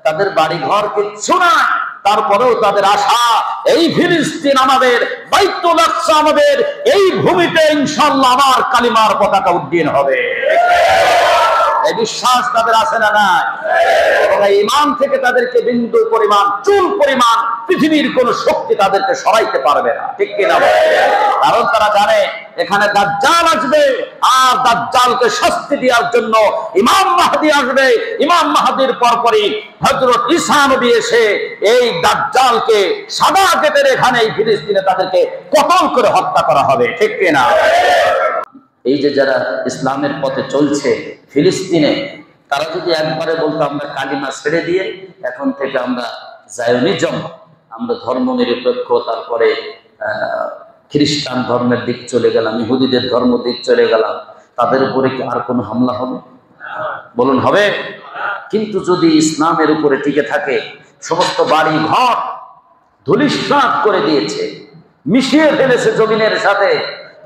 তাদের বাড়ি ঘর কিচ্ছু নাই, তারপরেও তাদের আশা এই ফিলিস্তিন আমাদের, বাইতুল আকসা আমাদের, এই ভূমিতে ইনশাআল্লাহ আমার কালিমার পতাকা উড্ডীন হবে। এই বিশ্বাস তাদের আছে না নাই? এবং এই ঈমান থেকে তাদেরকে বিন্দু পরিমাণ, চুল পরিমাণ পৃথিবীর কোন শক্তি তাদেরকে সরাইতে পারবে না, ঠিক কিনা? কারণ তারা জানে এখানে দাজ্জাল আসবে, আর দাজ্জালকে শাস্তি দেওয়ার জন্য ইমাম মাহদী আসবে। ইমাম মাহদীর পরপরই হযরত ঈসা নবী এসে এই দাজ্জালকে সাদা কেটে এখানে এই ফিলিস্তিনে তাদেরকে কতল করে হত্যা করা হবে, ঠিক কিনা? এই যে যারা ইসলামের পথে চলছে ফিলিস্তিনে, তারা যদি একবারে বলতো আমরা কালিমা ছেড়ে দিয়ে এখন থেকে আমরা জায়োনিজম, আমরা ধর্মনিরপেক্ষ, তারপরে খ্রিস্টান ধর্মের দিক চলে গেলাম, ইহুদিদের ধর্ম দিক চলে গেলাম, তাদের উপরে কি আর কোনো হামলা হবে? বলুন হবে? কিন্তু যদি ইসলামের উপরে টিকে থাকে, সমস্ত বাড়ি ঘর ধূলিসাৎ করে দিয়েছে, মিশিয়ে ফেলেছে জমিনের সাথে,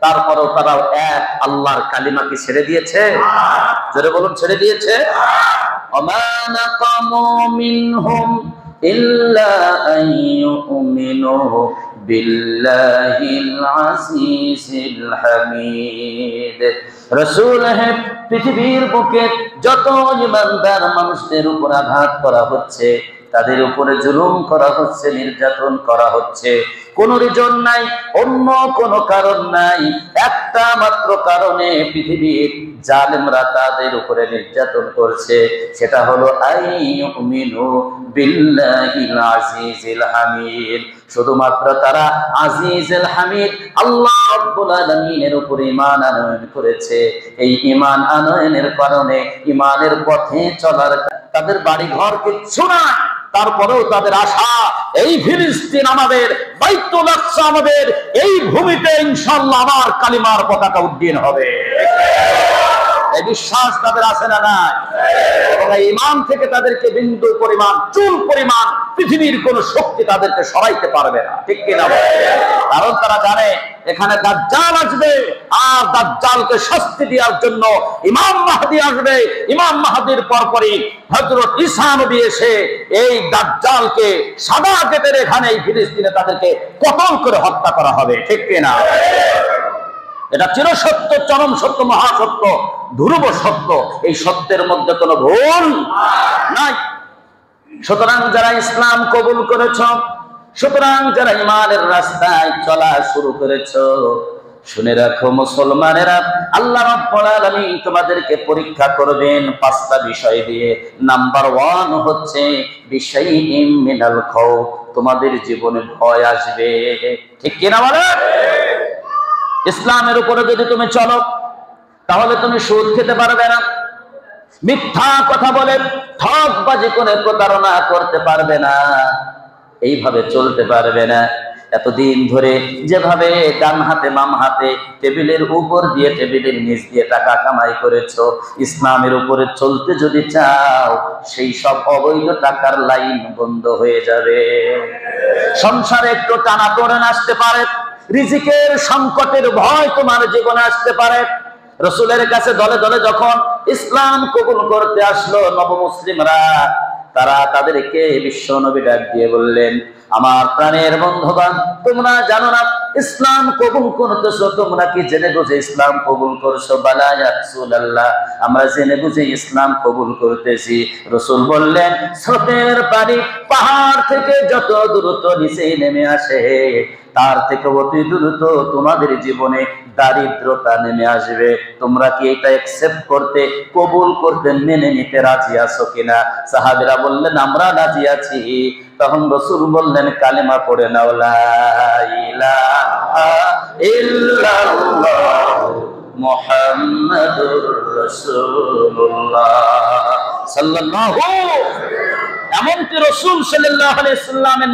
তারপরেও তারা এক আল্লাহর কালিমাকে ছেড়ে দিয়েছে। জোরে বলুন, ছেড়ে দিয়েছে। ওমা নাকামু মিনহুম ইল্লা আন ইউমিনু বিল্লাহিল আজিজিল হামিদ। রাসূল হে, পৃথিবীর বুকে যত ঈমানদার মানুষদের উপর আঘাত করা হচ্ছে, তাদের উপরে জুলুম করা হচ্ছে, নির্যাতন করা হচ্ছে, কোনো রিজন নাই, অন্য কোনো কারণ নাই, একটা মাত্র কারণে পৃথিবীর জালেমরা তাদের উপরে নির্যাতন করছে, সেটা হলো আইয়ুমিনু বিল্লাহিল আজিজিল হামিদ। শুধুমাত্র তারা আজিজুল হামিদ আল্লাহ রাব্বুল আলামিনের উপরে ঈমান আনয়ন করেছে। এই ঈমান আনয়নের কারণে, ঈমানের পথে চলার, তাদের বাড়ি ঘর কিচ্ছু নাই, তারপরেও তাদের আশা এই ফিলিস্তিন আমাদের, বাইতুল আকসা আমাদের, এই ভূমিতে ইনশাআল্লাহ আমার কালিমার পতাকা উড্ডীন হবে। এই বিশ্বাস তাদের আছে না নাই? এবং এই ঈমান থেকে তাদেরকে বিন্দু পরিমাণ, চুল পরিমাণ পৃথিবীর কোন শক্তি তাদেরকে সরাইতে পারবে না, ঠিক কিনা? কারণ তারা জানে এখানে দাজ্জাল আসবে, আর দাজ্জালকে শাস্তি দেওয়ার জন্য ইমাম মাহদী আসবে। ইমাম মাহদীর পরপরই হযরত ঈসা নবী এসে এই দাজ্জালকে সাদা কেটে এখানে এই ফিলিস্তিনে তাদেরকে কতল করে হত্যা করা হবে, ঠিক কিনা? এটা চিরসত্য, চরম সত্য, মহাসত্য, ধ্রুব সত্য। এই সত্যের মধ্যে কোনো ভুল নাই। সুতরাং যারা ইসলাম কবুল করেছ, সুতরাং যারা ঈমানের রাস্তায় চলা শুরু করেছ, শুনে রাখো মুসলমানেরা, আল্লাহ রাব্বুল আলামিন তোমাদেরকে পরীক্ষা করবেন 5টা বিষয় দিয়ে। নাম্বার 1 হচ্ছে বিশাইইম মিনাল খাউফ, তোমাদের জীবনে ভয় আসবে, ঠিক কিনা বলেন? ইসলামের উপরে যদি তুমি চলো, তাহলে তুমি সুদ খেতে পারবে না, মিথ্যা কথা বলে ঠকবাজি করে প্রতারণা করতে পারবে না, এইভাবে চলতে পারবে না। এতদিন ধরে যেভাবে ডান হাতে বাম হাতে টেবিলের উপর দিয়ে, টেবিলের নিচ দিয়ে টাকা কামাই করেছো, ইসলামের উপরে চলতে যদি চাও, সেই সব অবৈধ টাকার লাইন বন্ধ হয়ে যাবে। সংসারে একটু টানাপোড়েন আসতে পারে, রিজিকের সংকটের ভয় তোমার জীবনে আসতে পারে। রাসূলের কাছে দলে দলে যখন ইসলাম কবুল করতে আসলো নবমুসলিমরা, তারা তাদেরকে বিশ্ব নবী ডাক দিয়ে বললেন, আমার প্রাণের বন্ধুগণ, তোমরা জানো না ইসলাম কবুল করতেছো, তোমরা কি জেনে বুঝে ইসলাম কবুল করছো? বালা ইয়া রাসূলুল্লাহ, আমরা জেনে বুঝে ইসলাম কবুল করতেছি। রাসূল বললেন, স্রোতের পানি পাহাড় থেকে যত দ্রুত নিচে নেমে আসে, তার থেকে অতি দ্রুত তোমাদের জীবনে দারিদ্রতা নেমে আসবে। তোমরা কি এটা অ্যাকসেপ্ট করতে, কবুল করতে, মেনে নিতে রাজি আছো কিনা? সাহাবীরা বললেন, আমরা রাজি আছি। তখন রাসূল বললেন, কালেমা পড়ে নাও, লা ইলাহা ইল্লাল্লাহ মুহাম্মাদুর রাসূলুল্লাহ সাল্লাল্লাহু। এমনকি রাসূল সাল্লাল্লাহু আলাইহি সাল্লামের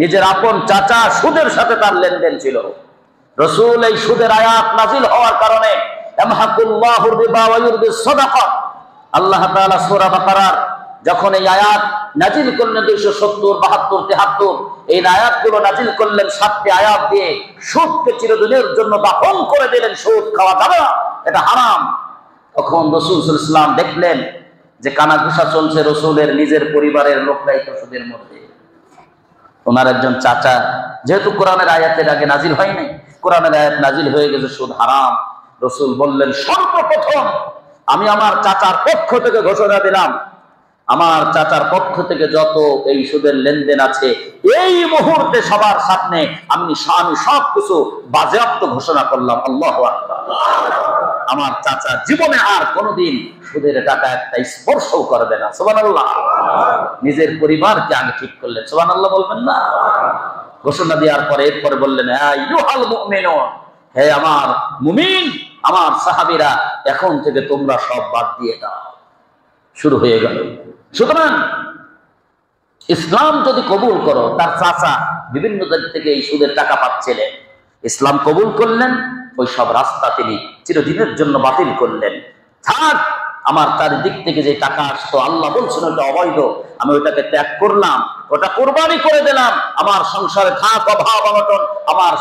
নিজের আপন চাচা সুদের সাথে তার লেনদেন ছিল। রাসূল এই সুদের আয়াত নাযিল হওয়ার কারণে ইয়ামহাকুল্লাহু রিবা ওয়া ইউরবিস সাদাকা, আল্লাহ তাআলা সূরা বাকারার যখন এই আয়াত নাযিল করলেন 270, 72, 73, এই আয়াতগুলো নাযিল করলেন 7টি আয়াত দিয়ে সুদকে চিরদিনের জন্য দাফন করে দিলেন। সুদ খাওয়া যাবে না, এটা হারাম। তখন রাসূল সাল্লাল্লাহু আলাইহি ওয়াসাল্লাম দেখলেন যে কানাঘুষা চলছে রসুলের নিজের পরিবারের লোকরাই তো সুদের মধ্যে। ওনার একজন চাচা, যেহেতু কোরআনের আয়াতের আগে নাজিল হয় নাই, কোরআনের আয়াত নাজিল হয়ে গেছে সুদ হারাম, রসুল বললেন সর্বপ্রথম আমি আমার চাচার পক্ষ থেকে ঘোষণা দিলাম, আমার চাচার পক্ষ থেকে যত এই সুদের লেনদেন আছে এই মুহূর্তে সবার সামনে আমি সবকিছু বাজেয়াপ্ত ঘোষণা করলাম। আল্লাহু আকবার। আমার চাচা জীবনে আর কোনোদিন সুদের টাকা একটা স্পর্শও করবে না। সুবহানাল্লাহ। নিজের পরিবারকে আগে ঠিক করলেন, সুবহানাল্লাহ বলবেন না? ঘোষণা দেওয়ার পরে এরপরে বললেন আইয়ুহাল মুমিনুন, হে আমার মুমিন, আমার সাহাবীরা, এখন থেকে তোমরা সব বাদ দিয়ে দাও। শুরু হয়ে গেল। সুতরাং ইসলাম যদি কবুল করো, তার চাচা বিভিন্ন দিক থেকে এই সুদের টাকা পাচ্ছিলেন, ইসলাম কবুল করলেন, ওই সব রাস্তা তিনি চিরদিনের জন্য বাতিল করলেন। থাক, আমার চারিদিক থেকে যে টাকা আসতো, আল্লাহ বলছেন ওটা অবৈধ, আমি ওইটাকে ত্যাগ করলাম, ওটা কোরবানি করে দিলাম। আমার সংসারে থাক অভাব অনটন, আমার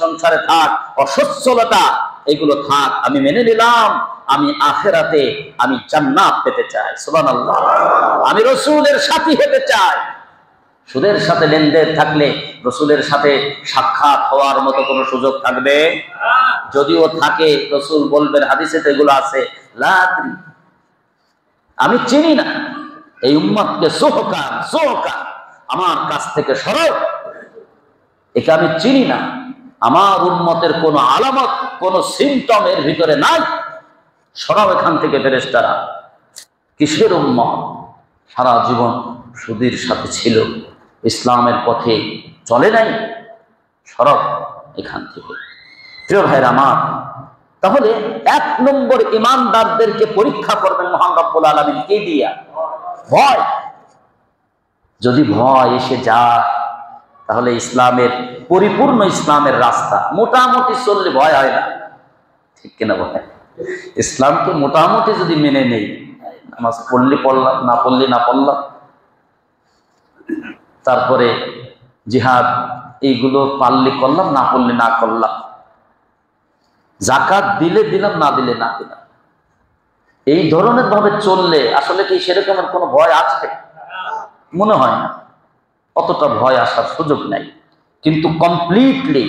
সংসারে থাক অসচ্ছলতা, এগুলো থাক, আমি মেনে নিলাম। আমি আখিরাতে আমি জান্নাত পেতে চাই। সুবহানাল্লাহ। আমি রাসূলের সাথী হতে চাই। সুদের সাথে লেনদেন থাকলে রাসূলের সাথে সাক্ষাৎ হওয়ার মতো কোনো সুযোগ থাকবে? যদিও থাকে, রাসূল বলবেন, হাদিসে তো এগুলো আছে, লা আদরি, আমি চিনি না এই উম্মতকে, সোহকা আমার কাছ থেকে সরো, এটা আমি চিনি না। আমার উম্মতের কোনো আলামত, কোনো সিমটম এর ভিতরে নাই, সরাও এখান থেকে ফেরেশতারা। কিসের উম্মত? সারা জীবন সুদের সাথে ছিল, ইসলামের পথে চলে নাই, সরব এখান থেকে। প্রিয় ভাইরা আমার, তাহলে এক নম্বর ইমানদারদেরকে পরীক্ষা করবেন মহান রব্বুল আলামিন কে দিয়া? ভয়। যদি ভয় এসে যায়, তাহলে ইসলামের পরিপূর্ণ ইসলামের রাস্তা মোটামুটি চললে ভয় হয় না, ঠিক কিনা বলেন? ইসলামকে মোটামুটি যদি মেনে নেই, নামাজ পড়লে পড়লাম, না পড়লে না পড়লাম, তারপরে জিহাদ এইগুলো পারলে করলাম, না পড়লে না করলাম, যাকাত দিলে দিলাম, না দিলে না দিলাম, এই ধরনের ভাবে চললে আসলে কি সেরকমের কোনো ভয় আসবে? মনে হয় না, অতটা ভয় আসার সুযোগ নাই। কিন্তু কমপ্লিটলি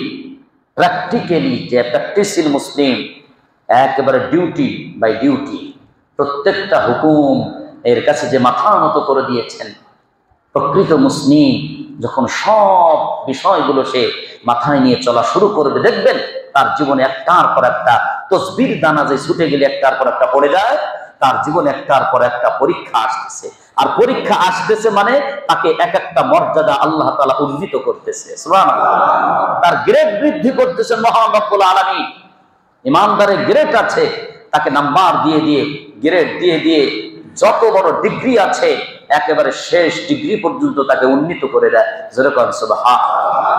প্র্যাকটিক্যালি যে প্র্যাকটিসিং মুসলিম, একেবারে ডিউটি বাই ডিউটি, প্রত্যেকটা হুকুম এর কাছে যে মাথা নত করে দিয়েছেন, প্রকৃত মুসলিম যখন সব বিষয়গুলো সে মাথায় নিয়ে চলা শুরু করবে, দেখবেন তার জীবনে একটার পর একটা তসবির দানা যে ছুটে গেলে একটার পর একটা পড়ে যায়, তার জীবনে একটার পর একটা পরীক্ষা আসতেছে। আর পরীক্ষা আসতেছে মানে তাকে এক একটা মর্যাদা আল্লাহ তাআলা উন্নীত করতেছে, সুবহানাল্লাহ। তার গ্রেড বৃদ্ধি করতেছে মহান রব্বুল আলামিন। ইমানদারের গ্রেড আছে, তাকে নাম্বার দিয়ে দিয়ে, গ্রেড দিয়ে দিয়ে, যত বড় ডিগ্রি আছে একেবারে শেষ ডিগ্রি পর্যন্ত তাকে উন্নীত করে দেয়। যেরকম সুবহানাল্লাহ।